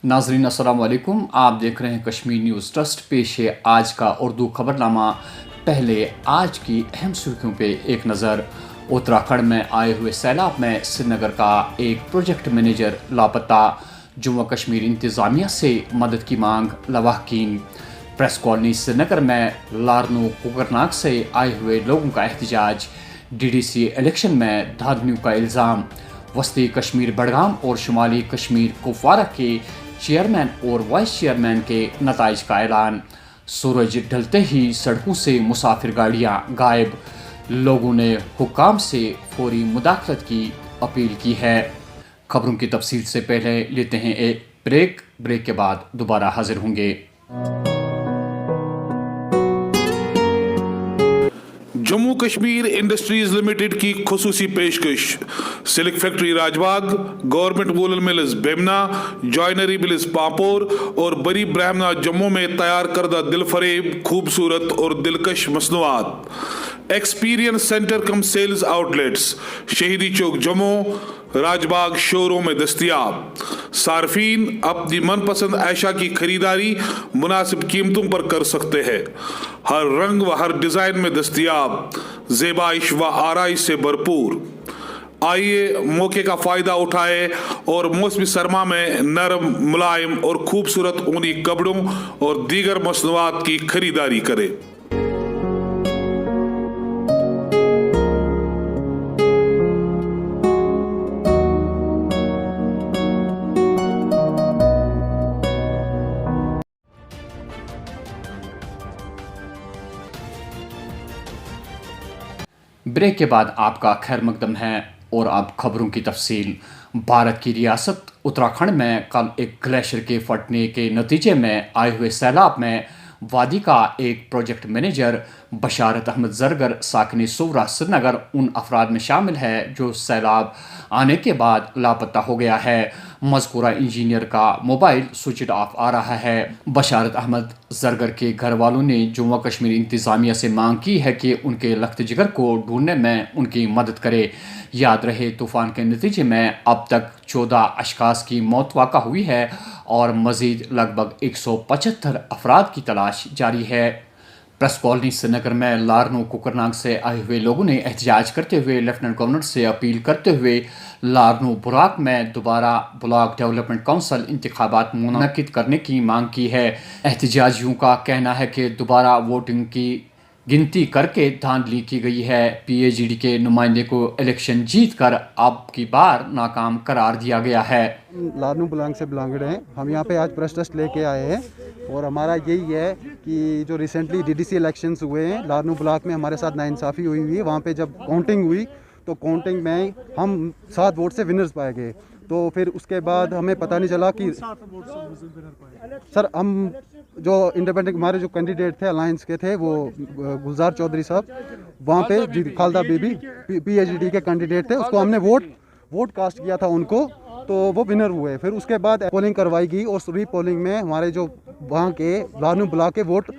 नाजरीन अस्सलाम वालेकुम। आप देख रहे हैं कश्मीर न्यूज़ ट्रस्ट। पेश है आज का उर्दू खबरनामा। पहले आज की अहम सुर्खियों पे एक नज़र। उत्तराखंड में आए हुए सैलाब में श्रीनगर का एक प्रोजेक्ट मैनेजर लापता। जम्मू कश्मीर इंतज़ामिया से मदद की मांग लवाहकीन। प्रेस कॉलोनी श्रीनगर में लारनू कुकरनाग से आए हुए लोगों का एहतजाज। DDC इलेक्शन में धांधलियों का इल्ज़ाम। वस्ती कश्मीर बडगाम और शुमाली कश्मीर कुपवारा के चेयरमैन और वाइस चेयरमैन के नताइज का ऐलान। सूरज ढलते ही सड़कों से मुसाफिर गाड़ियां गायब। लोगों ने हुक्काम से फौरी मुदाखलत की अपील की है। खबरों की तफसील से पहले लेते हैं एक ब्रेक के बाद दोबारा हाजिर होंगे। जम्मू कश्मीर इंडस्ट्रीज लिमिटेड की खुसूसी पेशकश। Silk factory Rajbagh, government woollen mills Bemina, joinery mills Pampore और बरी ब्राह्मणा जम्मू में तैयार करदा दिलफरेब, खूबसूरत और दिलकश मसनूआत। एक्सपीरियंस सेंटर कम सेल्स आउटलेट्स शहीदी चौक जम्मू, राजबाग शोरों में दस्तियाब। सार्फिन अपनी मनपसंद ऐशा की खरीदारी मुनासिब कीमतों पर कर सकते हैं। हर रंग व हर डिजाइन में दस्तियाब, ज़ेबाइश व आराइश से भरपूर। आइए मौके का फायदा उठाए और मौसमी सरमा में नरम, मुलायम और खूबसूरत ऊनी कपड़ों और दीगर मसनूआत की खरीदारी करें। ब्रेक के बाद आपका खैर मकदम है और अब खबरों की तफसील। भारत की रियासत उत्तराखंड में कल एक ग्लेशियर के फटने के नतीजे में आए हुए सैलाब में वादी का एक प्रोजेक्ट मैनेजर बशारत अहमद जरगर साकिन सोवरा श्रीनगर उन अफराद में शामिल है जो सैलाब आने के बाद लापता हो गया है। मज़कूरा इंजीनियर का मोबाइल स्विच ऑफ आ रहा है। बशारत अहमद जरगर के घर वालों ने जम्मू कश्मीर इंतज़ामिया से मांग की है कि उनके लख्त जिगर को ढूंढने में उनकी मदद करे। याद रहे तूफ़ान के नतीजे में अब तक 14 अशखास की मौत वाक़ा हुई है और मज़ीद लगभग 175 अफराद की तलाश जारी है। प्रेस कॉलोनी श्रीनगर में लारनू कुकरनाग से आए हुए लोगों ने एहतजाज करते हुए लेफ्टिनेंट गवर्नर से अपील करते हुए लारनू बुराक में दोबारा ब्लॉक डेवलपमेंट काउंसिल इंतखाबात मुनक्किद करने की मांग की है। एहतजाजियों का कहना है कि दोबारा वोटिंग की गिनती करके धांधली की गई है। PAGD के नुमाइंदे को इलेक्शन जीत कर अब की बार नाकाम करार दिया गया है। लारनू ब्लॉक से बिलोंगड हैं। हम यहाँ पे आज प्रेस टेस्ट लेके आए हैं और हमारा यही है कि जो रिसेंटली DDC इलेक्शंस हुए हैं लारनू ब्लॉक में हमारे साथ नाइंसाफ़ी हुई है। वहाँ पे जब काउंटिंग हुई तो काउंटिंग में हम 7 वोट से विनर्स पाए गए। तो फिर उसके बाद हमें पता नहीं चला कि सर हम जो इंडिपेंडेंट हमारे जो कैंडिडेट थे अलायंस के थे वो गुलजार चौधरी साहब वहाँ पे खालदा बीबी PAGD के कैंडिडेट थे, उसको हमने वोट कास्ट किया था उनको, तो वो विनर हुए। फिर उसके बाद पोलिंग करवाई गई और री पोलिंग में हमारे जो वहाँ के लारनू ब्लॉक के वोट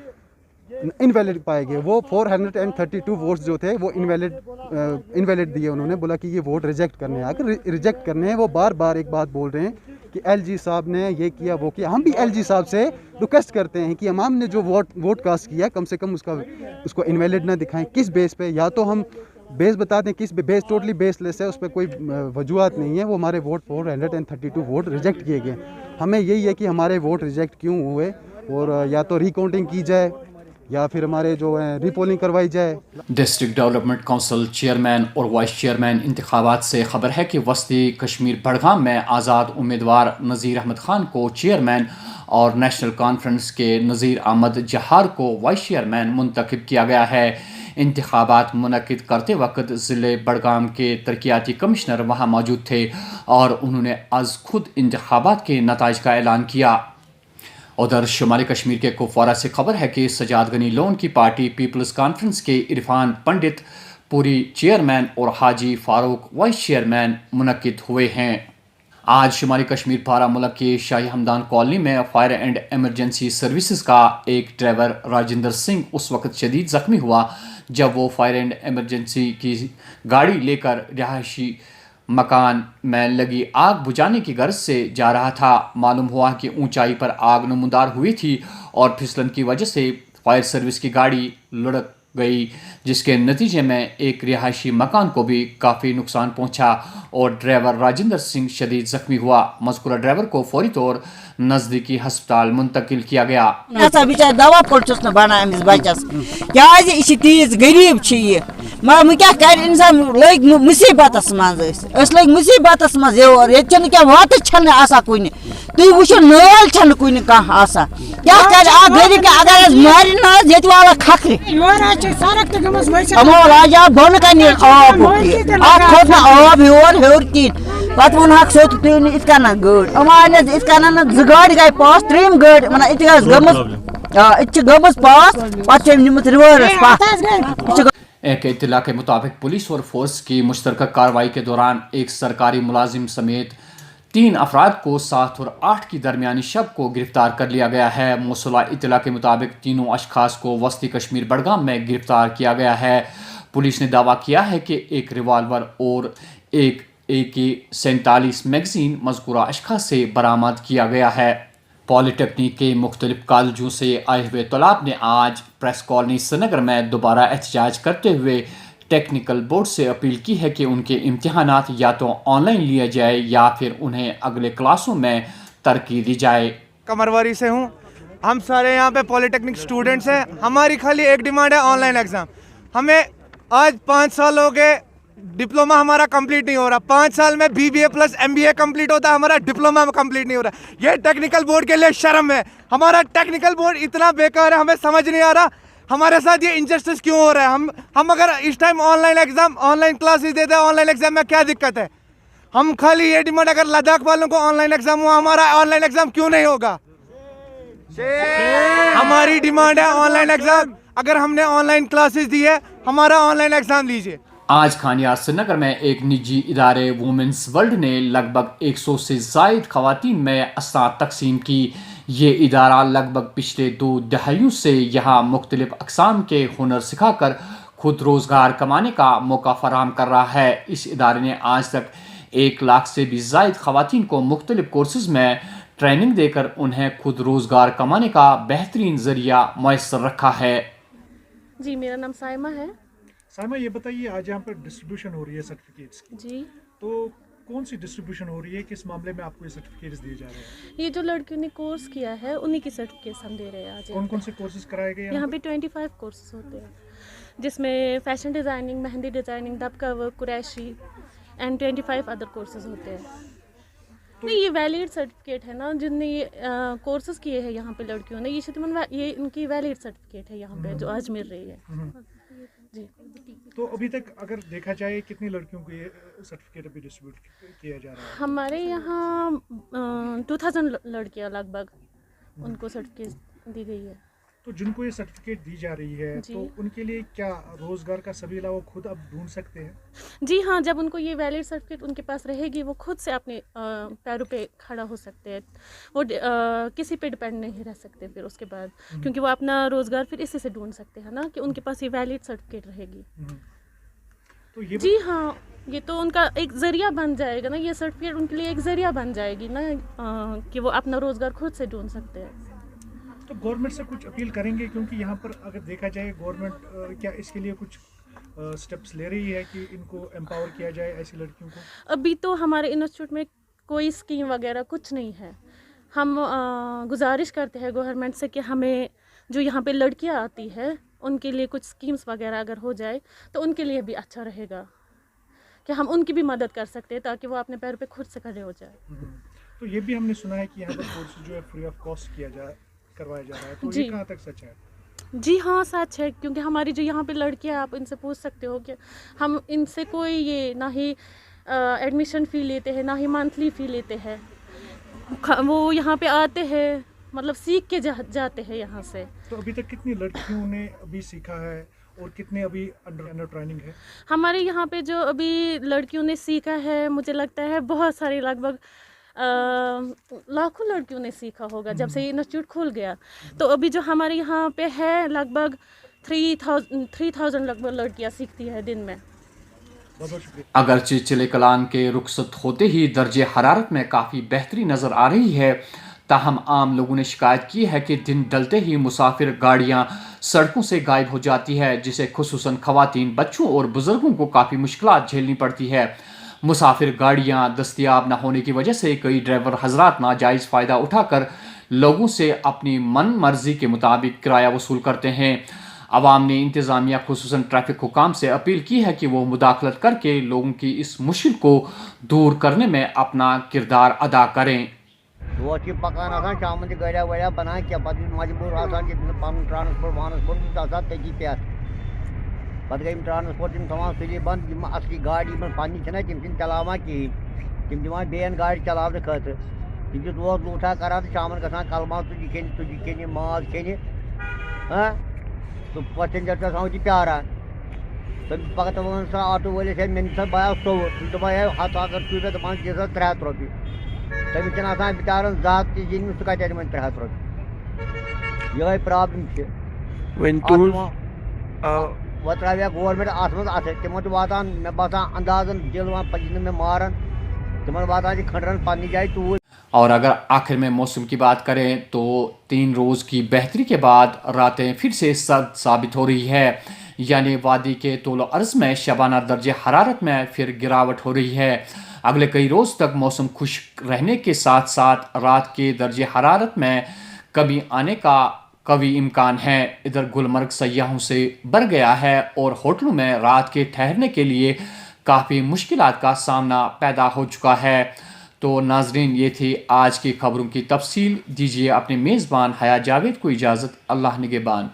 इनवैलिड पाए गए। वो 432 वोट्स जो थे वो इनवैलिड दिए। उन्होंने बोला कि ये वोट रिजेक्ट करने हैं। अगर रिजेक्ट करने हैं वो बार बार एक बात बोल रहे हैं कि LG साहब ने ये किया वो किया। हम भी LG साहब से रिक्वेस्ट करते हैं कि हमने जो वोट कास्ट किया कम से कम उसको इनवैलिड ना दिखाएं। किस बेस पे, या तो हम बेस बता दें किस बेस, टोटली बेसलेस है, उस पर कोई वजूहत नहीं है। वो हमारे वोट 432 वोट रिजेक्ट किए गए। हमें यही है कि हमारे वोट रिजेक्ट क्यों हुए और या तो रिकाउंटिंग की जाए या फिर हमारे जो है रीपोलिंग करवाई जाए। डिस्ट्रिक्ट डेवलपमेंट काउंसिल चेयरमैन और वाइस चेयरमैन इंतखाबात से खबर है कि वस्ती कश्मीर बडगाम में आज़ाद उम्मीदवार नज़ीर अहमद ख़ान को चेयरमैन और नेशनल कॉन्फ्रेंस के नज़ीर अहमद जहार को वाइस चेयरमैन मुंतखब किया गया है। इंतखाबात मुनक्किद करते वक्त ज़िले बडगाम के तरक्याती कमिश्नर वहाँ मौजूद थे और उन्होंने आज खुद इंतखाबात के नताइज का ऐलान किया। उधर शुमाली कश्मीर के कुपवारा से खबर है कि सजाद गनी लोन की पार्टी पीपल्स कॉन्फ्रेंस के इरफान पंडित पूरी चेयरमैन और हाजी फारूक वाइस चेयरमैन मुनक्किद हुए हैं। आज शुमाली कश्मीर बारामूला के शाही हमदान कॉलोनी में फायर एंड एमरजेंसी सर्विसेज का एक ड्राइवर राजेंद्र सिंह उस वक्त शदीद ज़ख्मी हुआ जब वो फायर एंड एमरजेंसी की गाड़ी लेकर रिहायशी मकान में लगी आग बुझाने की गर्ज से जा रहा था। मालूम हुआ कि ऊंचाई पर आग नमूदार हुई थी और फिसलन की वजह से फायर सर्विस की गाड़ी लुढ़क गई, जिसके नतीजे में एक रिहायशी मकान को भी काफ़ी नुकसान पहुंचा और ड्राइवर राजेंद्र सिंह शदीद जख्मी हुआ। मज़कूरा ड्राइवर को फौरी तौर नज़दीकी हस्पताल मुंतकिल किया गया। दवा पोर्चस न बना अमिस बचस क्या तीज गरीब मगर क्या कर इंसान लग मुसीबत लग मुसीबत मज ये क्या वत कुन तुम वो नाल कुन क्या कर गरीब क्या अगर मार ये वाला खखरे राजा बन कन आब खोत ना आब हर हर कह पे वो सोत तुम इत कर गड़ इत कर ज गाड़ गई पास त्रीम गड़ वन इत गमज पास पे निमुत रिवर्स पास। एक इत्तला के मुताबिक पुलिस और फोर्स की मुश्तरका कार्रवाई के दौरान एक सरकारी मुलाजिम समेत 3 अफराद को 7 और 8 की दरमियानी शब को गिरफ्तार कर लिया गया है। मौसूला इत्तला के मुताबिक तीनों अशखास को वस्ती कश्मीर बडगाम में गिरफ्तार किया गया है। पुलिस ने दावा किया है कि एक रिवाल्वर और एक AK-47 मैगजीन मज़कूरा अशखास से बरामद किया गया है। पॉलीटेक्निक के मुख्तलिफ कॉलेजों से आए हुए तलाब ने आज प्रेस कॉलोनी श्रीनगर में दोबारा एहतजाज करते हुए टेक्निकल बोर्ड से अपील की है कि उनके इम्तिहानात या तो ऑनलाइन लिए जाए या फिर उन्हें अगले क्लासों में तरक्की दी जाए। कमरवारी से हूँ, हम सारे यहाँ पे पॉलीटेक्निक स्टूडेंट्स हैं। हमारी खाली एक डिमांड है ऑनलाइन एग्ज़ाम। हमें आज 5 साल हो गए, डिप्लोमा हमारा कंप्लीट नहीं हो रहा। 5 साल में BBA प्लस MBA कंप्लीट होता है, हमारा डिप्लोमा कंप्लीट नहीं हो रहा। ये टेक्निकल बोर्ड के लिए शर्म है। हमारा टेक्निकल बोर्ड इतना बेकार है, हमें समझ नहीं आ रहा हमारे साथ ये इनजस्टिस क्यों हो रहा है। हम अगर इस time online exam online classes देते हैं, ऑनलाइन एग्ज़ाम में क्या दिक्कत है। हम खाली ये डिमांड, अगर लद्दाख वालों को ऑनलाइन एग्ज़ाम हुआ, हमारा ऑनलाइन एग्ज़ाम क्यों नहीं होगा। हमारी डिमांड है ऑनलाइन एग्ज़ाम। अगर हमने ऑनलाइन क्लासेस दी है, हमारा ऑनलाइन एग्ज़ाम लीजिए। आज खानियार श्रीनगर में एक निजी इदारे वुमेंस वर्ल्ड ने लगभग 100 से ज़ायद ख़वातीन में असनाद तकसीम की। ये इदारा लगभग पिछले 2 दहाइयों से यहाँ मुख्तलिफ अक़साम के हुनर सिखाकर खुद रोज़गार कमाने का मौका फराहम कर रहा है। इस इदारे ने आज तक 1 लाख से भी ज़ायद ख़वातीन को मुख्तलिफ कोर्सेज़ में ट्रेनिंग देकर उन्हें खुद रोज़गार कमाने का बेहतरीन ज़रिया मैसर रखा है। जी, मेरा नाम साइमा है। साइमा, ये बताइए, आज यहाँ पर डिस्ट्रीब्यूशन हो रही है सर्टिफिकेट्स की, जी, तो कौन सी डिस्ट्रीब्यूशन हो रही है, किस मामले में आपको ये सर्टिफिकेट्स दिए जा रहे हैं? ये जो लड़कियों ने कोर्स किया है उन्हीं की सर्टिफिकेट्स हम दे रहे हैं आज। कौन कौन से कोर्सेज कराए गए यहाँ पे 25 कोर्सेज होते हैं, जिसमें fashion designing, mehndi designing, dabka work, कुरैशी एंड 25 अदर कोर्सेज होते हैं। नहीं, ये वैलिड सर्टिफिकेट है ना, जिनने ये कोर्सेज किए हैं यहाँ पे लड़कियों ने, ये इनकी वैलिड सर्टिफिकेट है यहाँ पे जो आज मिल रही है। जी, तो अभी तक अगर देखा जाए कितनी लड़कियों को ये सर्टिफिकेट अभी डिस्ट्रीब्यूट किया जा रहा है? हमारे यहाँ 2000 लड़कियाँ लगभग उनको सर्टिफिकेट दी गई है। तो जिनको ये सर्टिफिकेट दी जा रही है, तो उनके लिए क्या रोज़गार का सबीला वो खुद अब ढूंढ सकते हैं? जी हाँ, जब उनको ये वैलिड सर्टिफिकेट उनके पास रहेगी, वो खुद से अपने पैरों पे खड़ा हो सकते हैं। वो किसी पे डिपेंड नहीं रह सकते फिर उसके बाद, क्योंकि वो अपना रोज़गार फिर इसी से ढूंढ सकते हैं ना, कि उनके पास ये वैलिड सर्टिफिकेट रहेगी। तो ये जी हाँ, ये तो उनका एक ज़रिया बन जाएगा ना, ये सर्टिफिकेट उनके लिए एक ज़रिया बन जाएगी ना, कि वो अपना रोज़गार खुद से ढूंढ सकते हैं। तो गवर्नमेंट से कुछ अपील करेंगे, क्योंकि यहाँ पर अगर देखा जाए गवर्नमेंट क्या इसके लिए कुछ स्टेप्स ले रही है कि इनको एम्पावर किया जाए ऐसी लड़कियों को? अभी तो हमारे इंस्टीट्यूट में कोई स्कीम वगैरह कुछ नहीं है। हम गुजारिश करते हैं गवर्नमेंट से कि हमें जो यहाँ पे लड़कियाँ आती है उनके लिए कुछ स्कीम्स वगैरह अगर हो जाए तो उनके लिए भी अच्छा रहेगा, कि हम उनकी भी मदद कर सकते हैं ताकि वो अपने पैर पे खुद से खड़े हो जाए। तो ये भी हमने सुना है कि यहाँ पर कोर्स जो है फ्री ऑफ कॉस्ट करवाया जा रहा है, तो ये कहाँ तक सच है? जी हाँ, सच है, क्योंकि हमारी जो यहाँ पे लड़कियाँ, आप इनसे पूछ सकते हो कि हम इनसे कोई ये ना ही एडमिशन फ़ी लेते हैं, ना ही मंथली फ़ी लेते हैं। वो यहाँ पे आते हैं, मतलब सीख के जाते हैं यहाँ से। तो अभी तक कितनी लड़कियों ने अभी सीखा है और कितने अभी अंडर ट्रेनिंग है? हमारे यहाँ पे जो अभी लड़कियों ने सीखा है, मुझे लगता है बहुत सारी, लगभग लाखों लड़कियों ने सीखा होगा जब से ये इंस्टीट्यूट खुल गया। तो अभी जो हमारे यहाँ पे है लगभग 3000 लगभग लड़कियाँ सीखती है दिन में। बहुत बहुत शुक्रिया। अगरचे चिले कलान के रुखसत होते ही दर्जे हरारत में काफ़ी बेहतरी नज़र आ रही है, ताहम आम लोगों ने शिकायत की है कि दिन ढलते ही मुसाफिर गाड़ियां सड़कों से गायब हो जाती है, जिसे खुसूसन खवातीन, बच्चों और बुजुर्गों को काफ़ी मुश्किलात झेलनी पड़ती है। मुसाफिर गाड़ियां दस्तयाब न होने की वजह से कई ड्राइवर हजरात नाजायज़ फ़ायदा उठाकर लोगों से अपनी मन मर्जी के मुताबिक किराया वसूल करते हैं। अवाम ने इंतज़ामिया खुसूसन ट्रैफिक हुकाम से अपील की है कि वो मुदाखलत करके लोगों की इस मुश्किल को दूर करने में अपना किरदार अदा करें। वो पकान आसान शाम गड़ा वड़ा बना क्या पता मजबूर आसान पन ट्रांसपोर्ट वानसपोर्ट तकी पे पत गई ट्रांसपोर्ट थवान सली बंद असली गाड़ी पन्नी तम चलावान कहें तम दिवान बेन गाड़ी चलाने खतर तम रोज लूठा करान तो शाम गसान कलमा तुझी खेन माज खेन तो पैसेंजर पे प्यारान तम पकड़ वन सा आटो वलिस मे बाया 100 दपाया हथ अगर तु दपान दिस 300 रोपये तमिस आसान बिचारन जात दिन सह कत 300 रोपये ये प्रॉब्लम वो त्रा गवर्नमेंट अत मज तमो वातान मे बसान अंदाजन दिल पे मे मारन तमन वातान खंडरन पन्नी जाए तूर। और अगर आखिर में मौसम की बात करें तो 3 रोज़ की बेहतरी के बाद रातें फिर से सर्द साबित हो रही है, यानी वादी के तौल अर्ज में शबाना दर्जे हरारत में फिर गिरावट हो रही है। अगले कई रोज़ तक मौसम खुश्क रहने के साथ साथ रात के दर्जे हरारत में कमी आने का कभी इम्कान है। इधर गुलमर्ग सयाहों से भर गया है और होटलों में रात के ठहरने के लिए काफ़ी मुश्किलात का सामना पैदा हो चुका है। तो नाजरीन, ये थी आज की खबरों की तफसील। दीजिए अपने मेज़बान हया जावेद को इजाज़त। अल्लाह निगहबान।